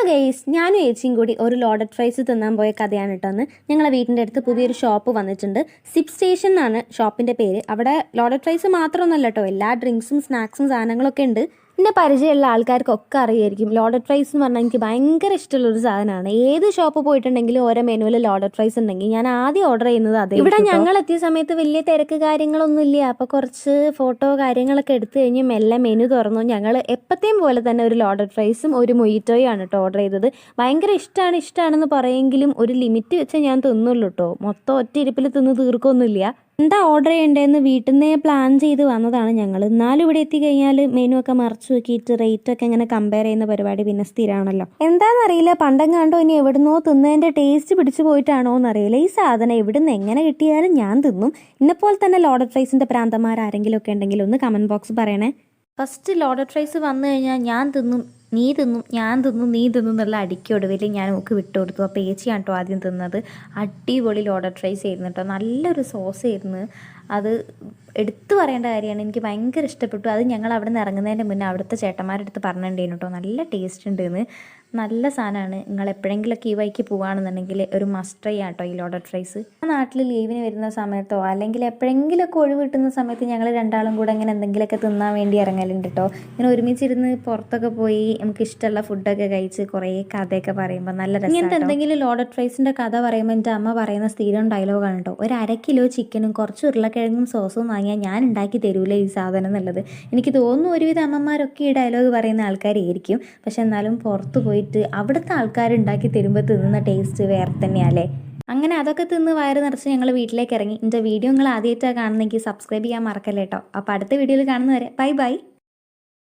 Hello guys, ഞാനും ഏച്ചിയും കൂടി ഒരു ലോഡഡ് ഫ്രൈസ് തിന്നാൻ പോയ കഥയാണ് കേട്ടോ. അന്ന് ഞങ്ങളെ വീട്ടിൻ്റെ അടുത്ത് പുതിയൊരു ഷോപ്പ് വന്നിട്ടുണ്ട്. സിപ്പ് സ്റ്റേഷൻ എന്നാണ് ഷോപ്പിൻ്റെ പേര്. അവിടെ ലോഡഡ് ഫ്രൈസ് മാത്രമൊന്നുമല്ല കേട്ടോ, എല്ലാ ഡ്രിങ്ക്സും സ്നാക്സും സാധനങ്ങളൊക്കെ ഉണ്ട്. എൻ്റെ പരിചയമുള്ള ആൾക്കാർക്കൊക്കെ അറിയായിരിക്കും. ലോഡഡ് ഫ്രൈസ് എന്ന് പറഞ്ഞാൽ എനിക്ക് ഭയങ്കര ഇഷ്ടമുള്ളൊരു സാധനമാണ്. ഏത് ഷോപ്പ് പോയിട്ടുണ്ടെങ്കിലും ഓരോ മെനുവിൽ ലോഡഡ് ഫ്രൈസ് ഉണ്ടെങ്കിൽ ഞാൻ ആദ്യം ഓർഡർ ചെയ്യുന്നത് അതെ. ഇവിടെ ഞങ്ങൾ എത്തിയ സമയത്ത് വലിയ തിരക്ക് കാര്യങ്ങളൊന്നും ഇല്ല. അപ്പോൾ കുറച്ച് ഫോട്ടോ കാര്യങ്ങളൊക്കെ എടുത്തു കഴിഞ്ഞ് മെല്ലെ മെനു തുറന്നു. ഞങ്ങൾ എപ്പോഴത്തെയും പോലെ തന്നെ ഒരു ലോഡഡ് ഫ്രൈസും ഒരു മൊയ്റ്റോയും ആണ് കേട്ടോ ഓർഡർ ചെയ്തത്. ഭയങ്കര ഇഷ്ടമാണെന്ന് പറയുമെങ്കിലും ഒരു ലിമിറ്റ് വെച്ച് ഞാൻ തിന്നുള്ളൂ കേട്ടോ. മൊത്തം ഒറ്റ ഇരിപ്പിൽ തിന്ന് തീർക്കൊന്നുമില്ല. എന്താ ഓർഡർ ചെയ്യേണ്ടതെന്ന് വീട്ടിൽ നിന്നേ പ്ലാൻ ചെയ്ത് വന്നതാണ് ഞങ്ങൾ. എന്നാലും ഇവിടെ എത്തിക്കഴിഞ്ഞാൽ മെനു ഒക്കെ മറച്ചു നോക്കിയിട്ട് റേറ്റൊക്കെ ഇങ്ങനെ കമ്പയർ ചെയ്യുന്ന പരിപാടി പിന്നെ സ്ഥിരമാണല്ലോ. എന്താണെന്നറിയില്ല, പണ്ടെങ്ങാണ്ടോ ഇനി എവിടുന്നോ തിന്നതിൻ്റെ ടേസ്റ്റ് പിടിച്ചു പോയിട്ടാണോ എന്നറിയില്ല. ഈ സാധനം എവിടുന്ന് എങ്ങനെ കിട്ടിയാലും ഞാൻ തിന്നും. ഇന്നെപ്പോലെ തന്നെ ലോഡഡ് ഫ്രൈസിൻ്റെ പ്രാന്തന്മാരാരെങ്കിലും ഒക്കെ ഉണ്ടെങ്കിൽ ഒന്ന് കമൻറ്റ് ബോക്സ് പറയണേ. ഫസ്റ്റ് ലോഡഡ് ഫ്രൈസ് വന്നു കഴിഞ്ഞാൽ ഞാൻ തിന്നും, നീ തിന്നും, ഞാൻ തിന്നും, നീ തിന്നും എന്നുള്ള അടിക്കൊടുവിൽ ഞാൻ ഒക്കെ വിട്ടുകൊടുത്തു. അപ്പോൾ ഏച്ചിയാണ് കേട്ടോ ആദ്യം തിന്നത്. അടിപൊളി ലോഡഡ് ഫ്രൈസ് ആയിരുന്നു കേട്ടോ. നല്ലൊരു സോസ് ആയിരുന്നു. അത് എടുത്തു പറയേണ്ട കാര്യമാണ്. എനിക്ക് ഭയങ്കര ഇഷ്ടപ്പെട്ടു. അത് ഞങ്ങൾ അവിടെ നിന്ന് ഇറങ്ങുന്നതിൻ്റെ മുന്നേ അവിടുത്തെ ചേട്ടന്മാരുടെ അടുത്ത് പറഞ്ഞിട്ടുണ്ടായിരുന്നു കേട്ടോ, നല്ല ടേസ്റ്റ് ഉണ്ടെന്ന്. നല്ല സാധനമാണ്. നിങ്ങൾ എപ്പോഴെങ്കിലുമൊക്കെ ഈ വഴിക്ക് പോകുകയാണെന്നുണ്ടെങ്കിൽ ഒരു മസ്റ്റ് ട്രൈ ആട്ടോ ഈ ലോഡഡ് ഫ്രൈസ്. ആ നാട്ടിൽ ലീവിന് വരുന്ന സമയത്തോ അല്ലെങ്കിൽ എപ്പോഴെങ്കിലുമൊക്കെ ഒഴിവ് കിട്ടുന്ന സമയത്ത് ഞങ്ങൾ രണ്ടാളും കൂടെ ഇങ്ങനെ എന്തെങ്കിലുമൊക്കെ തിന്നാൻ വേണ്ടി ഇറങ്ങലുണ്ട് കേട്ടോ. ഇങ്ങനെ ഒരുമിച്ചിരുന്ന് പുറത്തൊക്കെ പോയി നമുക്ക് ഇഷ്ടമുള്ള ഫുഡൊക്കെ കഴിച്ച് കുറേ കഥയൊക്കെ പറയുമ്പോൾ നല്ല രസം. ഇങ്ങനത്തെ എന്തെങ്കിലും ലോഡഡ് ഫ്രൈസിൻ്റെ കഥ പറയുമ്പോൾ എൻ്റെ അമ്മ പറയുന്ന സ്ഥിരം ഡയലോഗാണ് കേട്ടോ, ഒരു 1/2 കിലോ ചിക്കനും കുറച്ച് ഉരുളക്കിഴങ്ങും സോസും വാങ്ങിയാൽ ഞാൻ ഉണ്ടാക്കി തരൂലേ ഈ സാധനം എന്നുള്ളത്. എനിക്ക് തോന്നുന്നു ഒരുവിധ അമ്മമാരൊക്കെ ഈ ഡയലോഗ് പറയുന്ന ആൾക്കാരായിരിക്കും. പക്ഷെ എന്നാലും പുറത്ത് പോയിട്ട് അവിടുത്തെ ആൾക്കാർ ഉണ്ടാക്കി തരുമ്പോൾ തിന്നുന്ന ടേസ്റ്റ് വേറെ തന്നെയല്ലേ. അങ്ങനെ അതൊക്കെ തിന്ന് വയറ് നിറച്ച് ഞങ്ങൾ വീട്ടിലേക്ക് ഇറങ്ങി. എൻ്റെ വീഡിയോ നിങ്ങൾ ആദ്യമായിട്ടാണ് കാണുന്നെങ്കിൽ സബ്സ്ക്രൈബ് ചെയ്യാൻ മറക്കല്ലേ കേട്ടോ. അപ്പോൾ അടുത്ത വീഡിയോയിൽ കാണുന്നവരെ ബൈ ബൈ.